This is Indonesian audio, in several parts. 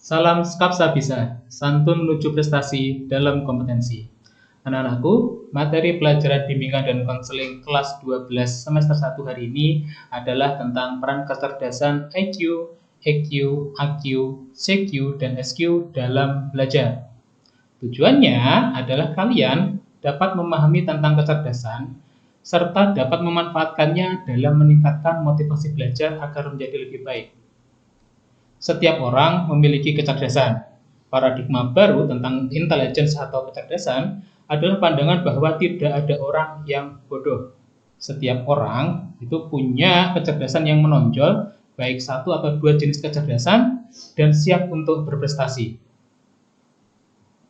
Salam Skapsa Bisa, santun menuju prestasi dalam kompetensi. Anak-anakku, materi pelajaran bimbingan dan konseling kelas 12 semester 1 hari ini adalah tentang peran kecerdasan IQ, EQ, AQ, CQ, dan SQ dalam belajar. Tujuannya adalah kalian dapat memahami tentang kecerdasan serta dapat memanfaatkannya dalam meningkatkan motivasi belajar agar menjadi lebih baik. Setiap orang memiliki kecerdasan. Paradigma baru tentang intelligence atau kecerdasan adalah pandangan bahwa tidak ada orang yang bodoh. Setiap orang itu punya kecerdasan yang menonjol, baik satu atau dua jenis kecerdasan, dan siap untuk berprestasi.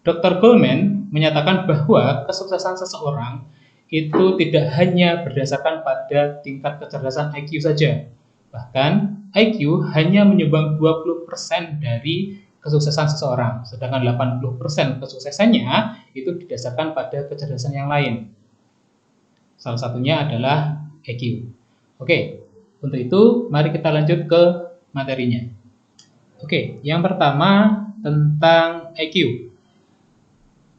Dr. Goleman menyatakan bahwa kesuksesan seseorang itu tidak hanya berdasarkan pada tingkat kecerdasan IQ saja. Bahkan IQ hanya menyumbang 20% dari kesuksesan seseorang, sedangkan 80% kesuksesannya itu didasarkan pada kecerdasan yang lain. Salah satunya adalah EQ. Oke, untuk itu mari kita lanjut ke materinya. Oke, yang pertama tentang EQ.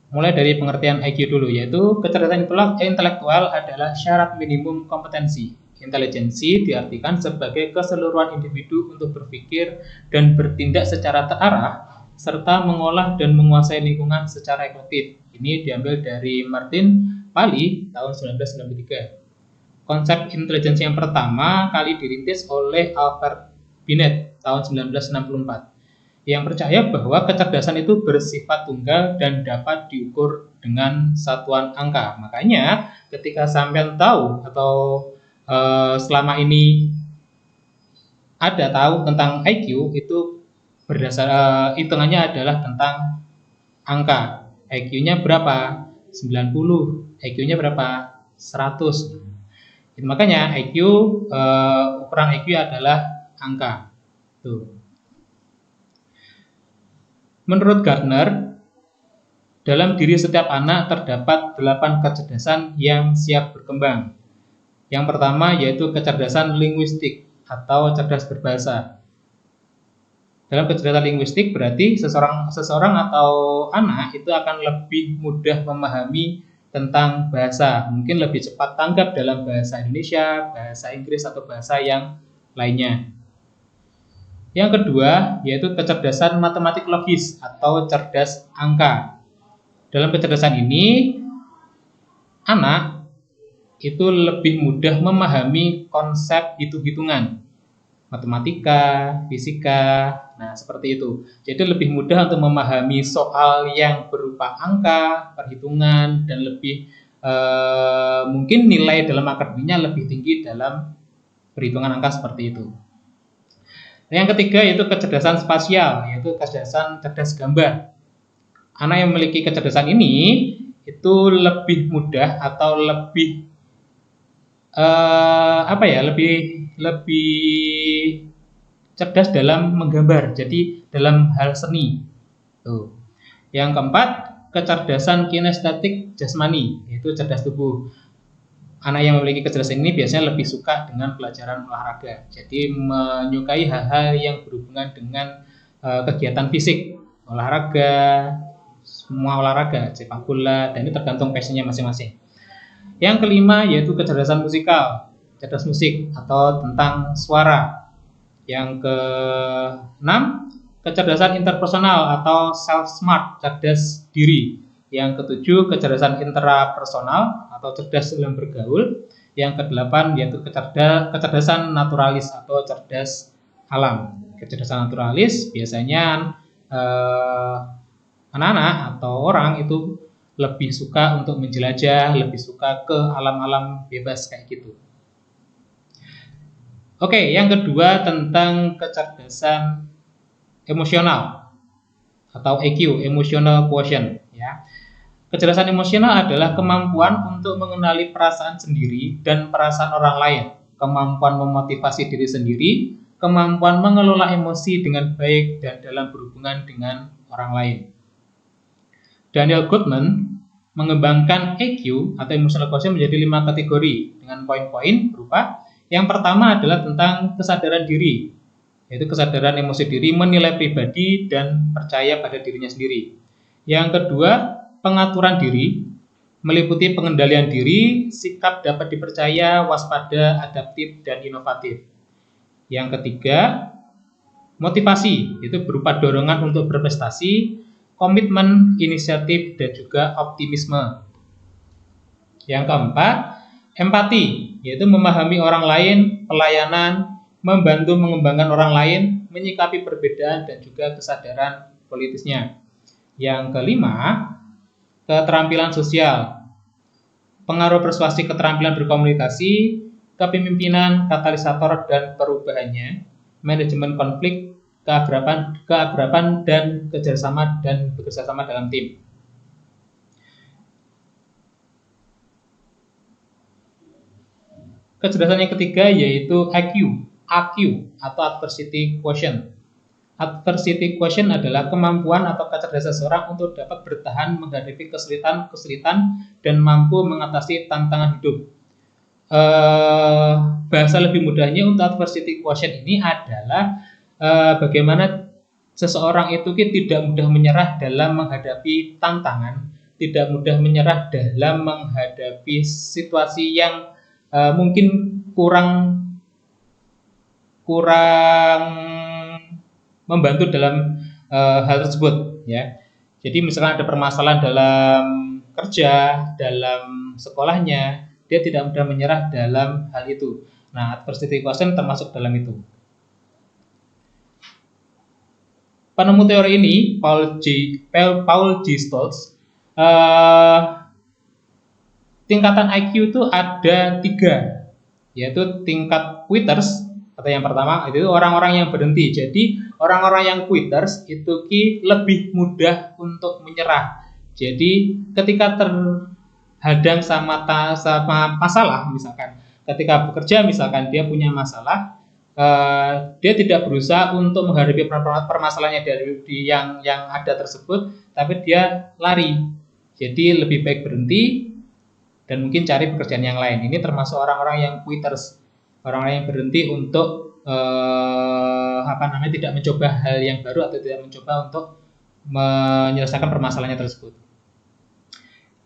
Mulai dari pengertian IQ dulu, yaitu kecerdasan intelektual adalah syarat minimum kompetensi. Intelijensi diartikan sebagai keseluruhan individu untuk berpikir dan bertindak secara terarah, serta mengolah dan menguasai lingkungan secara efektif. Ini diambil dari Martin Pali tahun 1993. Konsep intelijensi yang pertama kali dirintis oleh Albert Binet tahun 1964. Yang percaya bahwa kecerdasan itu bersifat tunggal dan dapat diukur dengan satuan angka. Makanya ketika sampean tahu atau selama ini ada tahu tentang IQ, itu berdasar hitungannya adalah tentang angka. IQ-nya berapa? 90. IQ-nya berapa? 100. Makanya IQ, ukuran IQ adalah angka. Tuh. Menurut Gardner, dalam diri setiap anak terdapat 8 kecerdasan yang siap berkembang. Yang pertama yaitu kecerdasan linguistik atau cerdas berbahasa. Dalam kecerdasan linguistik berarti seseorang atau anak itu akan lebih mudah memahami tentang bahasa, mungkin lebih cepat tanggap dalam bahasa Indonesia, bahasa Inggris atau bahasa yang lainnya. Yang kedua yaitu kecerdasan matematik logis atau cerdas angka. Dalam kecerdasan ini anak itu lebih mudah memahami konsep hitung-hitungan, matematika, fisika, nah seperti itu. Jadi lebih mudah untuk memahami soal yang berupa angka, perhitungan, dan lebih mungkin nilai dalam akademinya lebih tinggi dalam perhitungan angka seperti itu. Yang ketiga yaitu kecerdasan spasial, yaitu kecerdasan cerdas gambar. Anak yang memiliki kecerdasan ini itu lebih mudah atau lebih lebih cerdas dalam menggambar, jadi dalam hal seni. Tuh. Yang keempat, kecerdasan kinestetik jasmani, yaitu cerdas tubuh. Anak yang memiliki kecerdasan ini biasanya lebih suka dengan pelajaran olahraga, jadi menyukai hal-hal yang berhubungan dengan kegiatan fisik, olahraga, semua olahraga, sepak bola, dan ini tergantung passionnya masing-masing. Yang kelima yaitu kecerdasan musikal, cerdas musik atau tentang suara. Yang keenam, kecerdasan interpersonal atau self-smart, cerdas diri. Yang ketujuh, kecerdasan intrapersonal atau cerdas dalam bergaul. Yang kedelapan yaitu kecerdasan naturalis atau cerdas alam. Kecerdasan naturalis biasanya anak-anak atau orang itu lebih suka untuk menjelajah, lebih suka ke alam-alam bebas kayak gitu. Oke, yang kedua tentang kecerdasan emosional atau EQ, emotional quotient, ya. Kecerdasan emosional adalah kemampuan untuk mengenali perasaan sendiri dan perasaan orang lain, kemampuan memotivasi diri sendiri, kemampuan mengelola emosi dengan baik dan dalam berhubungan dengan orang lain. Daniel Goleman mengembangkan EQ atau emotional quotient menjadi 5 kategori dengan poin-poin berupa yang pertama adalah tentang kesadaran diri. yaitu kesadaran emosi diri, menilai pribadi, dan percaya pada dirinya sendiri. Yang kedua, pengaturan diri, meliputi pengendalian diri, sikap dapat dipercaya, waspada, adaptif, dan inovatif. Yang ketiga, motivasi, itu berupa dorongan untuk berprestasi, komitmen, inisiatif, dan juga optimisme. Yang keempat, empati, yaitu memahami orang lain, pelayanan, membantu mengembangkan orang lain, menyikapi perbedaan, dan juga kesadaran politisnya. Yang kelima, keterampilan sosial, pengaruh persuasi, keterampilan berkomunikasi, kepemimpinan, katalisator, dan perubahannya, manajemen konflik, keakraban, dan kerjasama dan bekerjasama dalam tim. Kecerdasan yang ketiga yaitu AQ atau adversity quotient. Adversity quotient adalah kemampuan atau kecerdasan seseorang untuk dapat bertahan menghadapi kesulitan dan mampu mengatasi tantangan hidup. Bahasa lebih mudahnya untuk adversity quotient ini adalah bagaimana seseorang itu tidak mudah menyerah dalam menghadapi tantangan, tidak mudah menyerah dalam menghadapi situasi yang mungkin kurang membantu dalam hal tersebut, ya. Jadi misalkan ada permasalahan dalam kerja, dalam sekolahnya, dia tidak mudah menyerah dalam hal itu. Nah, adversity quotient termasuk dalam itu. Penemu teori ini, Paul G. Stoltz, tingkatan IQ itu ada 3, yaitu tingkat quitters, atau yang pertama itu orang-orang yang berhenti. Jadi orang-orang yang quitters itu lebih mudah untuk menyerah. Jadi ketika terhadang sama masalah, misalkan ketika bekerja, misalkan dia punya masalah, dia tidak berusaha untuk menghadapi permasalahannya dari yang ada tersebut, tapi dia lari. Jadi lebih baik berhenti dan mungkin cari pekerjaan yang lain. Ini termasuk orang-orang yang quitters, orang-orang yang berhenti untuk tidak mencoba hal yang baru atau tidak mencoba untuk menyelesaikan permasalahannya tersebut.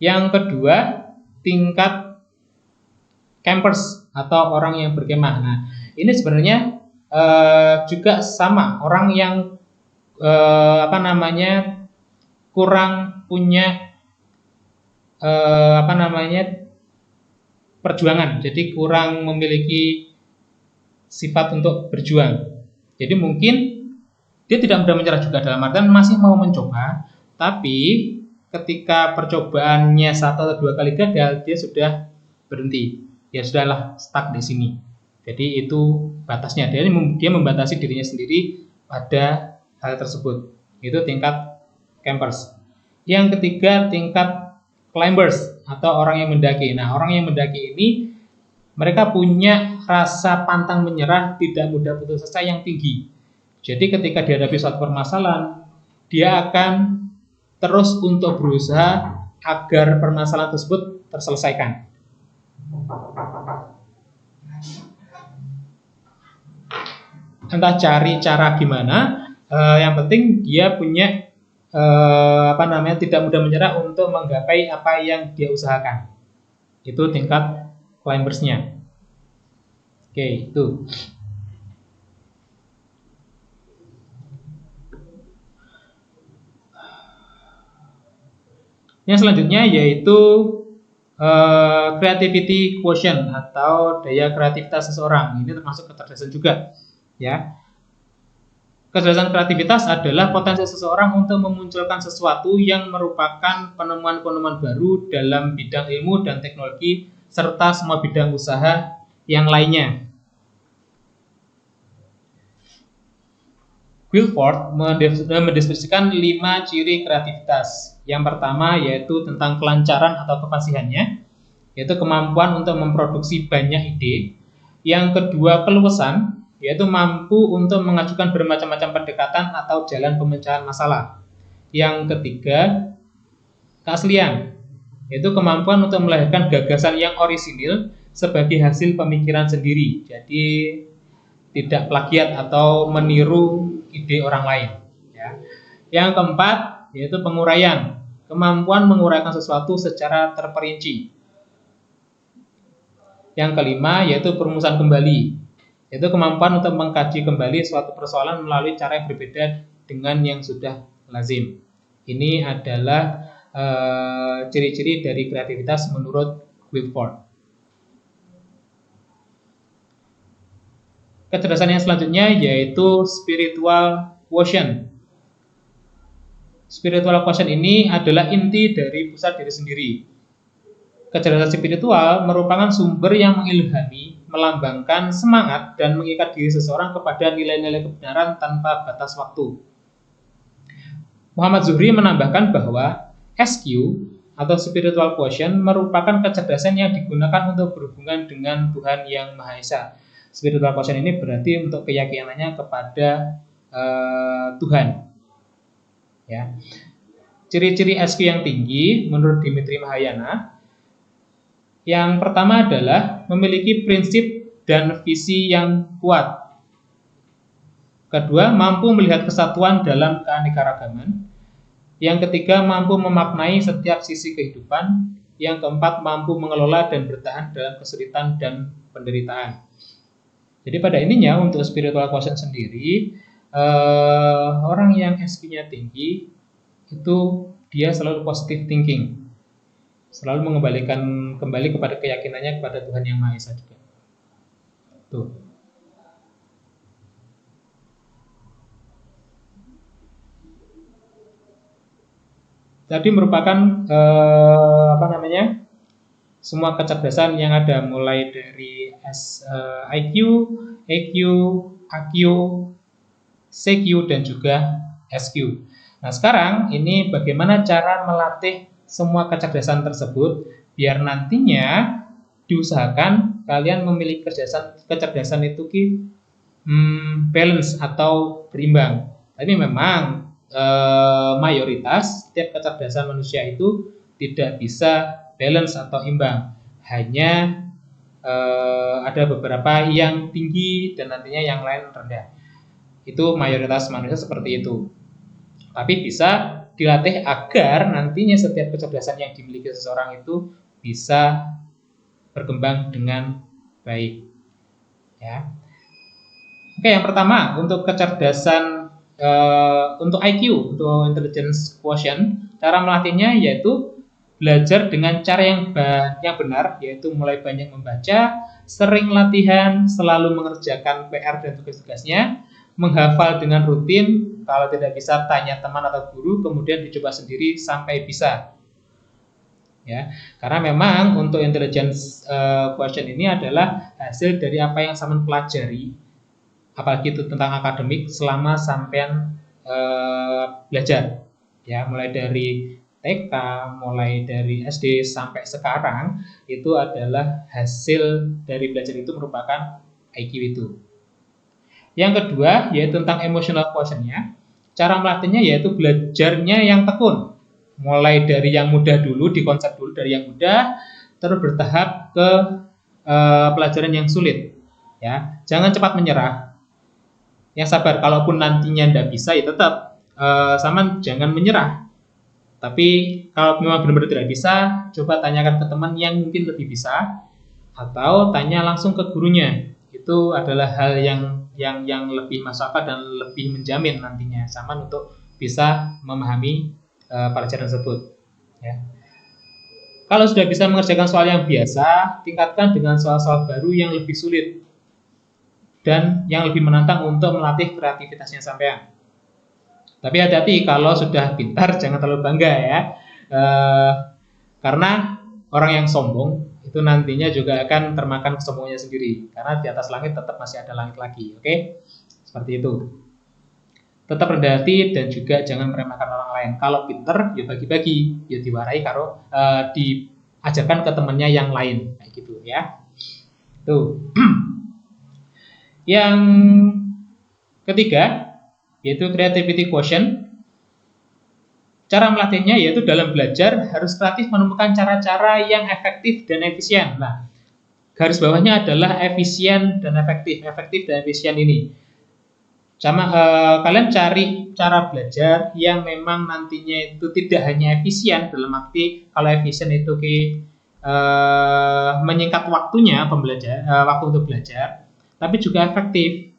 Yang kedua, tingkat campers atau orang yang berkemah. Nah, ini sebenarnya juga sama, orang yang kurang punya perjuangan, jadi kurang memiliki sifat untuk berjuang. Jadi mungkin dia tidak mudah menyerah juga, dalam artian masih mau mencoba, tapi ketika percobaannya 1 atau 2 kali gagal, dia sudah berhenti. Ya sudahlah, stuck di sini. Jadi itu batasnya. Dia membatasi dirinya sendiri pada hal tersebut. Itu tingkat campers. Yang ketiga, tingkat climbers atau orang yang mendaki. Nah, orang yang mendaki ini mereka punya rasa pantang menyerah, tidak mudah putus asa yang tinggi. Jadi ketika dihadapi suatu permasalahan, dia akan terus untuk berusaha agar permasalahan tersebut terselesaikan. Entah cari cara gimana, yang penting dia punya tidak mudah menyerah untuk menggapai apa yang dia usahakan. Itu tingkat climbersnya. Oke, itu. Yang selanjutnya yaitu creativity quotient atau daya kreativitas seseorang. Ini termasuk kecerdasan juga, ya. Kecerdasan kreativitas adalah potensi seseorang untuk memunculkan sesuatu yang merupakan penemuan-penemuan baru dalam bidang ilmu dan teknologi serta semua bidang usaha yang lainnya. Guilford mendeskripsikan 5 ciri kreativitas. Yang pertama yaitu tentang kelancaran atau kefasihannya, yaitu kemampuan untuk memproduksi banyak ide. Yang kedua, keluasan, yaitu mampu untuk mengajukan bermacam-macam pendekatan atau jalan pemecahan masalah. Yang ketiga, keaslian, yaitu kemampuan untuk melahirkan gagasan yang orisinil sebagai hasil pemikiran sendiri. Jadi tidak plagiat atau meniru ide orang lain. Ya. Yang keempat yaitu penguraian, kemampuan menguraikan sesuatu secara terperinci. Yang kelima yaitu perumusan kembali, yaitu kemampuan untuk mengkaji kembali suatu persoalan melalui cara yang berbeda dengan yang sudah lazim. Ini adalah ciri-ciri dari kreativitas menurut Guilford. Kecerdasan yang selanjutnya yaitu spiritual quotient. Spiritual quotient ini adalah inti dari pusat diri sendiri. Kecerdasan spiritual merupakan sumber yang mengilhami, melambangkan semangat, dan mengikat diri seseorang kepada nilai-nilai kebenaran tanpa batas waktu. Muhammad Zuhri menambahkan bahwa SQ atau spiritual quotient merupakan kecerdasan yang digunakan untuk berhubungan dengan Tuhan Yang Maha Esa. Spiritual quotient ini berarti untuk keyakinannya kepada Tuhan. Ya. Ciri-ciri SQ yang tinggi menurut Dimitri Mahayana, yang pertama adalah memiliki prinsip dan visi yang kuat. Kedua, mampu melihat kesatuan dalam keanekaragaman. Yang ketiga, mampu memaknai setiap sisi kehidupan. Yang keempat, mampu mengelola dan bertahan dalam kesulitan dan penderitaan. Jadi pada ininya untuk spiritual quotient sendiri, orang yang SQ-nya tinggi itu dia selalu positive thinking. Selalu mengembalikan kembali kepada keyakinannya kepada Tuhan Yang Maha Esa juga. Tuh. Tadi merupakan semua kecerdasan yang ada mulai dari IQ, EQ, AQ, CQ dan juga SQ. Nah, sekarang ini bagaimana cara melatih semua kecerdasan tersebut biar nantinya diusahakan kalian memiliki kecerdasan itu balance atau berimbang. Tapi memang mayoritas setiap kecerdasan manusia itu tidak bisa balance atau imbang. Hanya ada beberapa yang tinggi dan nantinya yang lain rendah. Itu mayoritas manusia seperti itu. Tapi bisa dilatih agar nantinya setiap kecerdasan yang dimiliki seseorang itu bisa berkembang dengan baik. Ya. Oke, yang pertama untuk kecerdasan untuk IQ, untuk intelligence quotient, cara melatihnya yaitu belajar dengan cara yang benar, yaitu mulai banyak membaca, sering latihan, selalu mengerjakan PR dan tugas-tugasnya, menghafal dengan rutin, kalau tidak bisa tanya teman atau guru, kemudian dicoba sendiri sampai bisa. Ya, karena memang untuk intelligence quotient ini adalah hasil dari apa yang sampean pelajari, apalagi itu tentang akademik selama sampean belajar. Ya, mulai dari TK, mulai dari SD sampai sekarang itu adalah hasil dari belajar itu merupakan IQ itu. Yang kedua yaitu tentang emotional quotient-nya. Cara melatihnya yaitu belajarnya yang tekun. Mulai dari yang mudah dulu, dikonsep dulu dari yang mudah, terus bertahap ke pelajaran yang sulit. Ya, jangan cepat menyerah. Yang sabar, kalaupun nantinya tidak bisa ya tetap sama jangan menyerah. Tapi kalau memang benar-benar tidak bisa, coba tanyakan ke teman yang mungkin lebih bisa, atau tanya langsung ke gurunya. Itu adalah hal yang lebih masuk akal dan lebih menjamin nantinya sama untuk bisa memahami pelajaran tersebut. Ya. Kalau sudah bisa mengerjakan soal yang biasa, tingkatkan dengan soal-soal baru yang lebih sulit dan yang lebih menantang untuk melatih kreativitasnya sampean. Tapi hati-hati kalau sudah pintar, jangan terlalu bangga ya, karena orang yang sombong itu nantinya juga akan termakan kesombongannya sendiri, karena di atas langit tetap masih ada langit lagi. Oke? Seperti itu. Tetap rendah hati dan juga jangan meremehkan orang lain. Kalau pinter, ya bagi-bagi, ya diwarai karo diajarkan ke temannya yang lain, kayak gitu ya. Tuh. Yang ketiga yaitu creativity quotient. Cara melatihnya yaitu dalam belajar harus kreatif menemukan cara-cara yang efektif dan efisien. Nah, garis bawahnya adalah efisien dan efektif. Efektif dan efisien ini. Kalian cari cara belajar yang memang nantinya itu tidak hanya efisien, dalam arti kalau efisien itu menyingkat waktunya waktu untuk belajar, tapi juga efektif.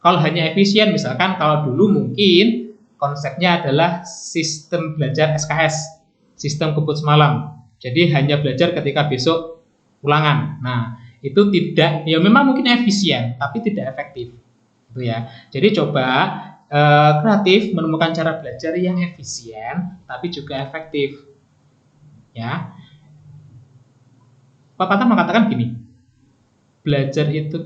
Kalau hanya efisien, misalkan kalau dulu mungkin konsepnya adalah sistem belajar SKS, sistem kebut semalam. Jadi hanya belajar ketika besok ulangan. Nah, itu tidak, ya memang mungkin efisien, tapi tidak efektif. Gitu ya. Jadi coba kreatif menemukan cara belajar yang efisien, tapi juga efektif. Ya. Pepatah mengatakan gini, belajar itu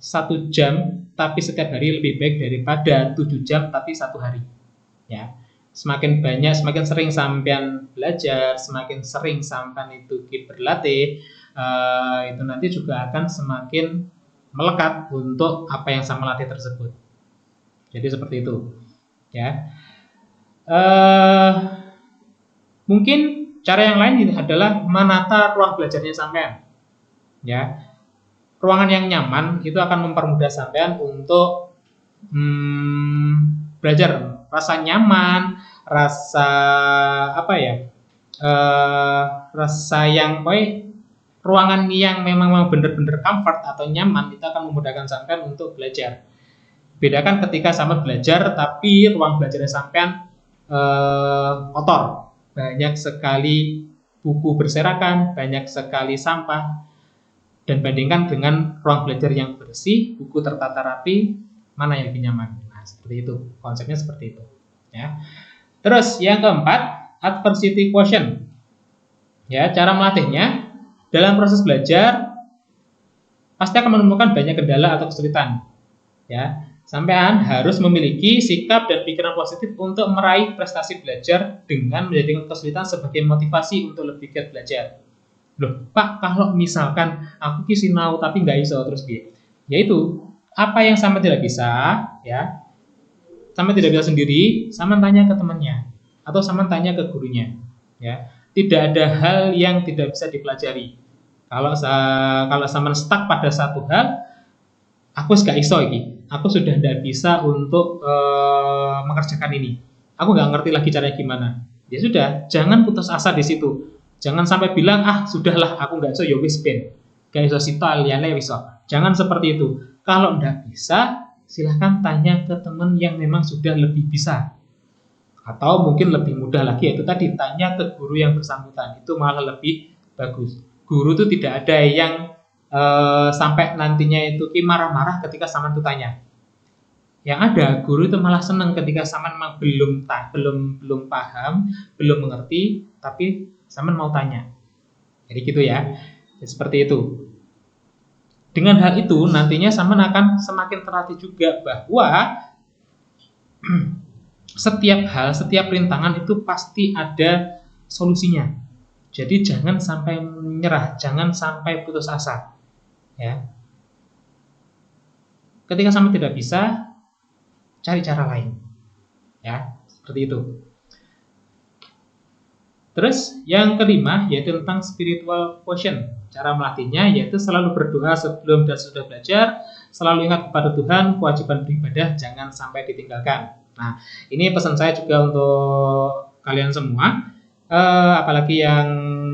1 jam tapi setiap hari lebih baik daripada 7 jam tapi 1 hari. Ya, semakin banyak, semakin sering sampean belajar, semakin sering sampean itu berlatih, itu nanti juga akan semakin melekat untuk apa yang sama latih tersebut. Jadi seperti itu. Ya, mungkin cara yang lain adalah menata ruang belajarnya sampean. Ya, ruangan yang nyaman itu akan mempermudah sampean untuk belajar. Rasa nyaman, rasa rasa yang ruangan yang memang benar-benar comfort atau nyaman itu akan memudahkan sampean untuk belajar. Bedakan ketika sampean belajar tapi ruang belajarnya sampean kotor, banyak sekali buku berserakan, banyak sekali sampah. Dan bandingkan dengan ruang belajar yang bersih, buku tertata rapi, mana yang lebih nyaman. Nah, seperti itu. Konsepnya seperti itu. Ya. Terus yang keempat, adversity quotient. Ya, cara melatihnya dalam proses belajar pasti akan menemukan banyak kendala atau kesulitan. Ya, sampean harus memiliki sikap dan pikiran positif untuk meraih prestasi belajar dengan menjadikan kesulitan sebagai motivasi untuk lebih giat belajar. Loh, Pak, kalau misalkan aku sinau tapi nggak iso terus piye? Yaitu apa yang sama tidak bisa, ya, sama tidak bisa sendiri, sama tanya ke temannya atau sama tanya ke gurunya, ya. Tidak ada hal yang tidak bisa dipelajari. Kalau sama stuck pada satu hal, aku nggak iso iki, aku sudah tidak bisa untuk mengerjakan ini. Aku nggak ngerti lagi caranya gimana. Ya sudah, jangan putus asa di situ. Jangan sampai bilang, sudahlah aku nggak iso, ya wis ben. Gak iso sito aliane iso. Jangan seperti itu. Kalau nggak bisa, silahkan tanya ke teman yang memang sudah lebih bisa. Atau mungkin lebih mudah lagi, yaitu tadi tanya ke guru yang bersangkutan. Itu malah lebih bagus. Guru itu tidak ada yang sampai nantinya itu marah-marah ketika sama itu tanya. Yang ada, guru itu malah senang ketika sama memang belum paham, belum mengerti, tapi Saman mau tanya. Jadi gitu ya. Jadi seperti itu. Dengan hal itu nantinya Saman akan semakin terlatih juga bahwa setiap hal, setiap rintangan itu pasti ada solusinya. Jadi jangan sampai menyerah, jangan sampai putus asa. Ya. Ketika Saman tidak bisa, cari cara lain. Ya, seperti itu. Terus yang kelima yaitu tentang spiritual quotient. Cara melatihnya yaitu selalu berdoa sebelum dan sesudah belajar, selalu ingat kepada Tuhan, kewajiban beribadah jangan sampai ditinggalkan. Nah, ini pesan saya juga untuk kalian semua, apalagi yang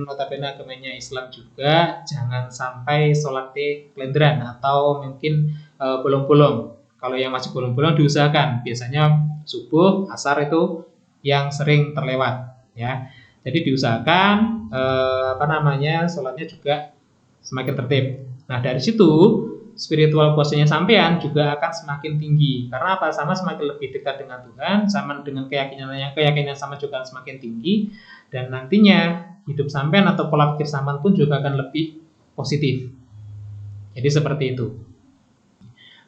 notabene agamanya Islam juga, jangan sampai sholat kelenderan atau mungkin bolong-bolong. Kalau yang masih bolong-bolong diusahakan, biasanya subuh, asar itu yang sering terlewat, ya. Jadi diusahakan sholatnya juga semakin tertib. Nah, dari situ spiritual quotient-nya sampean juga akan semakin tinggi. Karena apa? Sama semakin lebih dekat dengan Tuhan, sama dengan keyakinan sama juga semakin tinggi, dan nantinya hidup sampean atau pola pikir sampean pun juga akan lebih positif. Jadi seperti itu.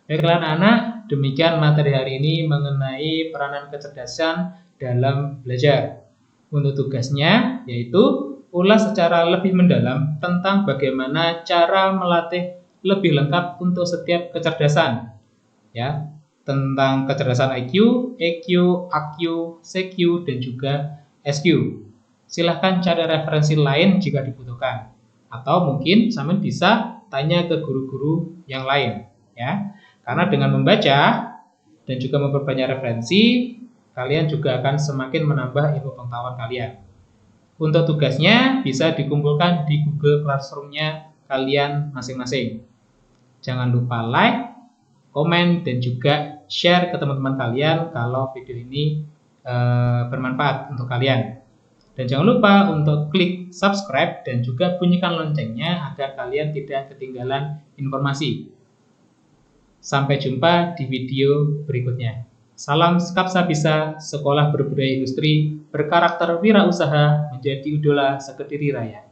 Baiklah anak-anak, demikian materi hari ini mengenai peranan kecerdasan dalam belajar. Untuk tugasnya yaitu ulas secara lebih mendalam tentang bagaimana cara melatih lebih lengkap untuk setiap kecerdasan, ya, tentang kecerdasan IQ, EQ, AQ, CQ, dan juga SQ. Silahkan cari referensi lain jika dibutuhkan. Atau mungkin sampean bisa tanya ke guru-guru yang lain, ya. Karena dengan membaca dan juga memperbanyak referensi, kalian juga akan semakin menambah ilmu pengetahuan kalian. Untuk tugasnya bisa dikumpulkan di Google Classroom-nya kalian masing-masing. Jangan lupa like, komen, dan juga share ke teman-teman kalian kalau video ini bermanfaat untuk kalian. Dan jangan lupa untuk klik subscribe dan juga bunyikan loncengnya agar kalian tidak ketinggalan informasi. Sampai jumpa di video berikutnya. Salam Skapsa Sekolah Berbudaya Industri, berkarakter wirausaha, menjadi idola sekediri raya.